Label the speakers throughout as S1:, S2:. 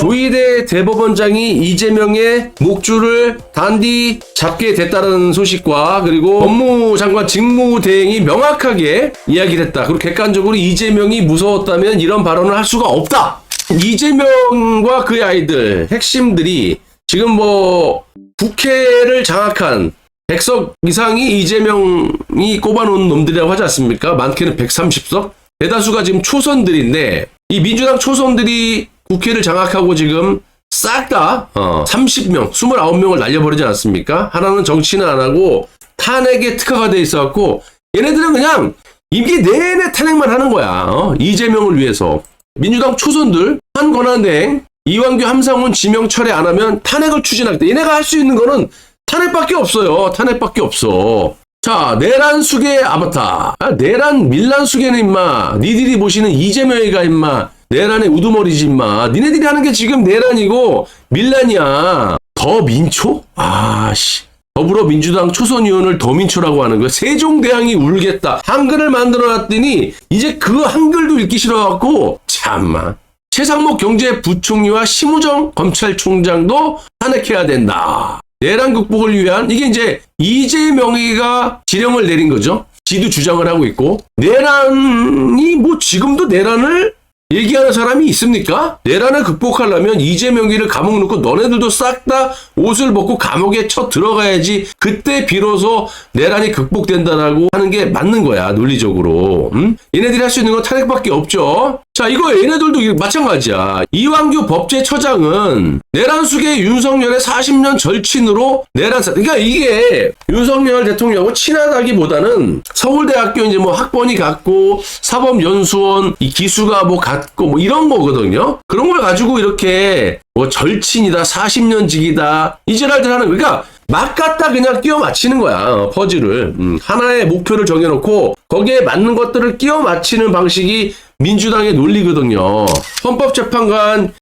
S1: 조희대 대법원장이 이재명의 목줄을 단디 잡게 됐다는 소식과 그리고 법무장관 직무대행이 명확하게 이야기를 했다. 그리고 객관적으로 이재명이 무서웠다면 이런 발언을 할 수가 없다. 이재명과 그의 아이들 핵심들이 지금 뭐 국회를 장악한 100석 이상이 이재명이 꼽아놓은 놈들이라고 하지 않습니까? 많게는 130석? 대다수가 지금 초선들인데 이 민주당 초선들이 국회를 장악하고 지금 싹 다 30명, 29명을 날려버리지 않았습니까? 하나는 정치는 안 하고 탄핵에 특화가 돼 있어갖고 얘네들은 그냥 임기 내내 탄핵만 하는 거야. 이재명을 위해서. 민주당 초선들 한 권한대행 이완규, 함상훈 지명 철회 안 하면 탄핵을 추진하겠다. 얘네가 할 수 있는 거는 탄핵밖에 없어요. 탄핵밖에 없어. 자, 내란 수계 아바타. 내란 밀란 수계는 임마. 니들이 보시는 이재명이가 임마. 내란의 우두머리지 임마. 니네들이 하는 게 지금 내란이고 밀란이야. 더민초? 아씨. 더불어민주당 초선의원을 더민초라고 하는 거야. 세종대왕이 울겠다. 한글을 만들어놨더니 이제 그 한글도 읽기 싫어갖고 참마. 최상목 경제부총리와 심우정 검찰총장도 탄핵해야 된다. 내란 극복을 위한 이게 이제 이재명이가 지령을 내린 거죠. 지도 주장을 하고 있고 내란이 뭐 지금도 내란을 얘기하는 사람이 있습니까? 내란을 극복하려면 이재명이를 감옥 넣고 너네들도 싹 다 옷을 벗고 감옥에 쳐 들어가야지 그때 비로소 내란이 극복된다라고 하는 게 맞는 거야. 논리적으로. 얘네들이 할 수 있는 건 탄핵밖에 없죠. 자, 이거 얘네들도 마찬가지야. 이완규 법제처장은 내란 수계 윤석열의 40년 절친으로 그러니까 이게 윤석열 대통령하고 친하다기보다는 서울대학교 이제 뭐 학번이 같고 사법연수원 이 기수가 뭐 같고 뭐 이런 거거든요. 그런 걸 가지고 이렇게 뭐 절친이다, 40년 직이다 이 지랄들 하는 거. 그러니까 막 갖다 그냥 끼워 맞히는 거야. 퍼즐을. 하나의 목표를 정해놓고 거기에 맞는 것들을 끼워 맞히는 방식이 민주당의 논리거든요. 헌법재판관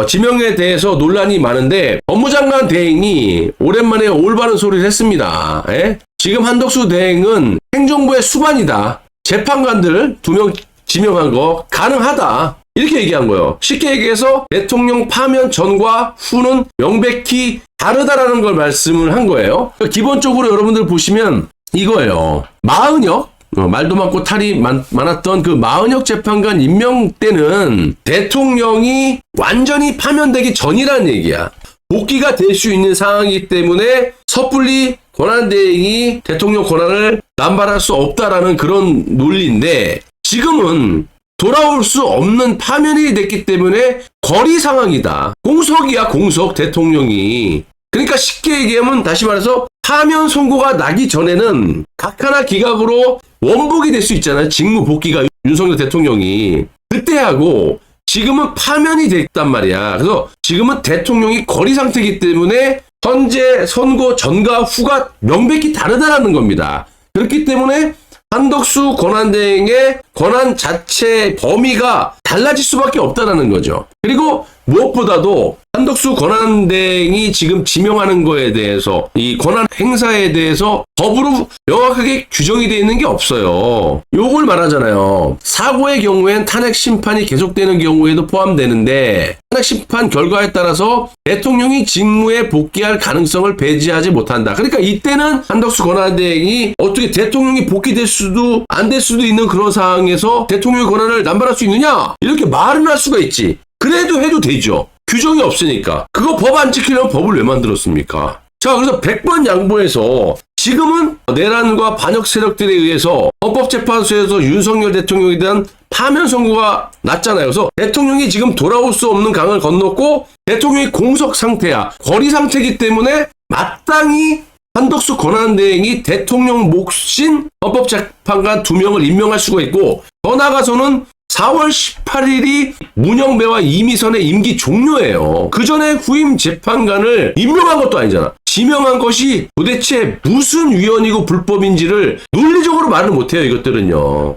S1: 지명에 대해서 논란이 많은데 법무장관 대행이 오랜만에 올바른 소리를 했습니다. 지금 한덕수 대행은 행정부의 수반이다. 재판관들 2명 지명한 거 가능하다. 이렇게 얘기한 거예요. 쉽게 얘기해서 대통령 파면 전과 후는 명백히 다르다라는 걸 말씀을 한 거예요. 기본적으로 여러분들 보시면 이거예요. 마은혁 말도 많고 탈이 많았던 그 마은혁 재판관 임명 때는 대통령이 완전히 파면되기 전이라는 얘기야. 복귀가 될 수 있는 상황이기 때문에 섣불리 권한대행이 대통령 권한을 남발할 수 없다라는 그런 논리인데 지금은 돌아올 수 없는 파면이 됐기 때문에 거리 상황이다. 공석이야, 공석 대통령이. 그러니까 쉽게 얘기하면 다시 말해서 파면 선고가 나기 전에는 각 하나 기각으로 원복이 될 수 있잖아요. 직무 복귀가 윤석열 대통령이. 그때 하고 지금은 파면이 됐단 말이야. 그래서 지금은 대통령이 거리 상태이기 때문에 현재 선고 전과 후가 명백히 다르다라는 겁니다. 그렇기 때문에 한덕수 권한대행의 권한 자체 범위가 달라질 수밖에 없다는 거죠. 그리고 무엇보다도 한덕수 권한대행이 지금 지명하는 거에 대해서 이 권한 행사에 대해서 법으로 명확하게 규정이 되어 있는 게 없어요. 요걸 말하잖아요. 사고의 경우엔 탄핵 심판이 계속되는 경우에도 포함되는데 탄핵 심판 결과에 따라서 대통령이 직무에 복귀할 가능성을 배제하지 못한다. 그러니까 이때는 한덕수 권한대행이 어떻게 대통령이 복귀될 수도 안 될 수도 있는 그런 상황에서 대통령의 권한을 남발할 수 있느냐? 이렇게 말은 할 수가 있지. 그래도 해도 되죠. 규정이 없으니까. 그거 법 안 지키려면 법을 왜 만들었습니까? 자, 그래서 100번 양보해서 지금은 내란과 반역 세력들에 의해서 헌법재판소에서 윤석열 대통령에 대한 파면 선고가 났잖아요. 그래서 대통령이 지금 돌아올 수 없는 강을 건넜고 대통령이 공석 상태야. 거리 상태이기 때문에 마땅히 한덕수 권한대행이 대통령 몫인 헌법재판관 2명을 임명할 수가 있고 더 나아가서는 4월 18일이 문영배와 이미선의 임기 종료예요. 그 전에 후임 재판관을 임명한 것도 아니잖아. 지명한 것이 도대체 무슨 위헌이고 불법인지를 논리적으로 말을 못해요. 이것들은요.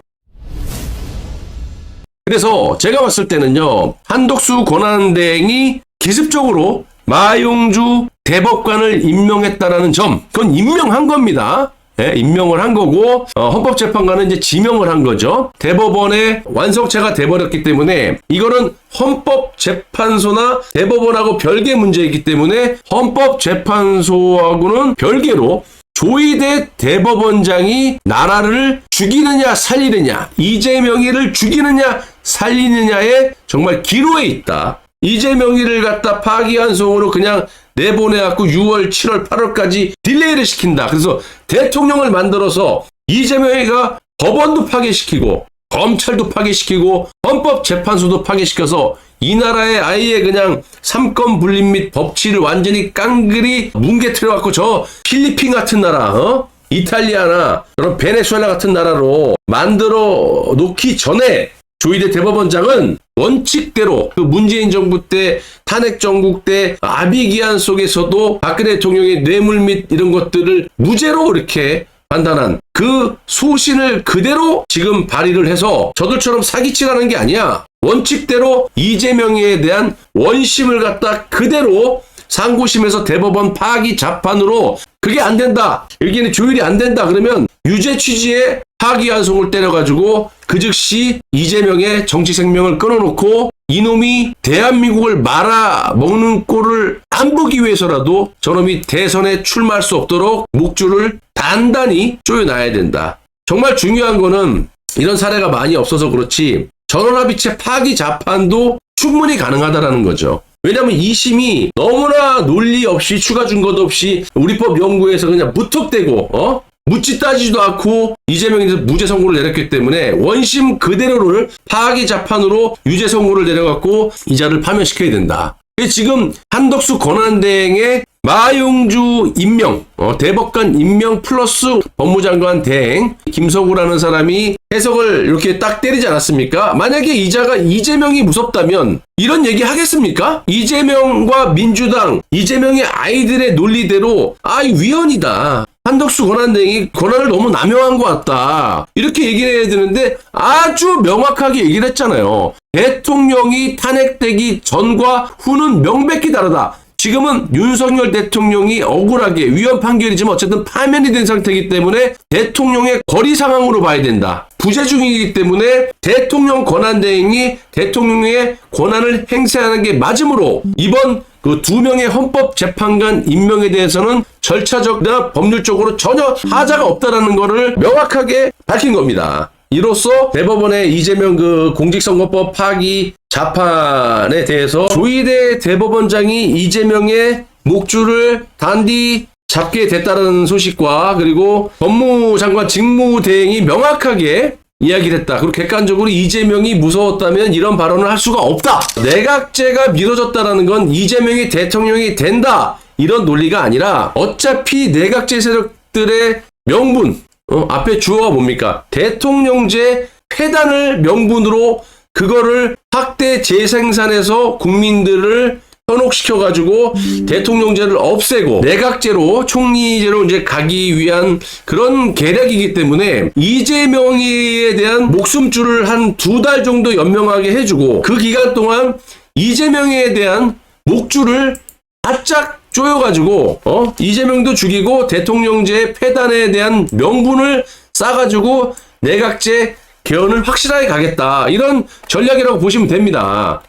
S1: 그래서 제가 봤을 때는요. 한덕수 권한대행이 기습적으로 마용주 대법관을 임명했다라는 점, 그건 임명한 겁니다. 임명을 한 거고 헌법재판관은 이제 지명을 한 거죠. 대법원의 완성체가 돼버렸기 때문에 이거는 헌법재판소나 대법원하고 별개 문제이기 때문에 헌법재판소하고는 별개로 조희대 대법원장이 나라를 죽이느냐 살리느냐, 이재명이를 죽이느냐 살리느냐에 정말 기로에 있다. 이재명이를 갖다 파기환송으로 그냥 내보내갖고 6월, 7월, 8월까지 딜레이를 시킨다. 그래서 대통령을 만들어서 이재명이가 법원도 파괴시키고 검찰도 파괴시키고 헌법재판소도 파괴시켜서 이 나라의 아예 그냥 삼권 분립 및 법치를 완전히 깡그리 뭉개트려갖고 저 필리핀 같은 나라, 이탈리아나 그런 베네수엘라 같은 나라로 만들어 놓기 전에 조희대 대법원장은 원칙대로 그 문재인 정부 때 탄핵 정국 때 아비기한 속에서도 박근혜 대통령의 뇌물 및 이런 것들을 무죄로 이렇게 판단한 그 소신을 그대로 지금 발휘를 해서 저들처럼 사기치라는 게 아니야. 원칙대로 이재명에 대한 원심을 갖다 그대로 상고심에서 대법원 파기 재판으로 그게 안 된다. 여기는 조율이 안 된다. 그러면 유죄 취지의 파기환송을 때려가지고 그 즉시 이재명의 정치 생명을 끊어놓고 이놈이 대한민국을 말아먹는 꼴을 안 보기 위해서라도 저놈이 대선에 출마할 수 없도록 목줄을 단단히 조여놔야 된다. 정말 중요한 거는 이런 사례가 많이 없어서 그렇지 전원합의체 파기 재판도 충분히 가능하다라는 거죠. 왜냐하면 2심이 너무나 논리 없이 추가 증거도 없이 우리법 연구에서 그냥 무턱대고 묻지 따지지도 않고 이재명에 대해서 무죄 선고를 내렸기 때문에 원심 그대로를 파기 재판으로 유죄 선고를 내려갖고 이자를 파면시켜야 된다. 지금 한덕수 권한대행의 마용주 임명, 대법관 임명 플러스 법무장관 대행 김성우라는 사람이 해석을 이렇게 딱 때리지 않았습니까? 만약에 이자가 이재명이 무섭다면 이런 얘기 하겠습니까? 이재명과 민주당, 이재명의 아이들의 논리대로 위헌이다. 한덕수 권한대행이 권한을 너무 남용한 것 같다. 이렇게 얘기를 해야 되는데 아주 명확하게 얘기를 했잖아요. 대통령이 탄핵되기 전과 후는 명백히 다르다. 지금은 윤석열 대통령이 억울하게 위헌 판결이지만 어쨌든 파면이 된 상태이기 때문에 대통령의 거리 상황으로 봐야 된다. 부재 중이기 때문에 대통령 권한대행이 대통령의 권한을 행사하는 게 맞으므로 이번 그 2명의 헌법재판관 임명에 대해서는 절차적이나 법률적으로 전혀 하자가 없다라는 것을 명확하게 밝힌 겁니다. 이로써 대법원의 이재명 그 공직선거법 파기 재판에 대해서 조희대 대법원장이 이재명의 목줄을 단디 잡게 됐다는 소식과 그리고 법무장관 직무대행이 명확하게 이야기를 했다. 그리고 객관적으로 이재명이 무서웠다면 이런 발언을 할 수가 없다. 내각제가 미뤄졌다는 건 이재명이 대통령이 된다. 이런 논리가 아니라 어차피 내각제 세력들의 명분, 앞에 주어가 뭡니까? 대통령제 폐단을 명분으로 그거를 확대 재생산해서 국민들을 현혹시켜가지고 대통령제를 없애고 내각제로 총리제로 이제 가기 위한 그런 계략이기 때문에 이재명에 대한 목숨줄을 한 2달 정도 연명하게 해주고 그 기간 동안 이재명에 대한 목줄을 바짝 쪼여가지고 이재명도 죽이고 대통령제 폐단에 대한 명분을 싸가지고 내각제 개헌을 확실하게 가겠다. 이런 전략이라고 보시면 됩니다.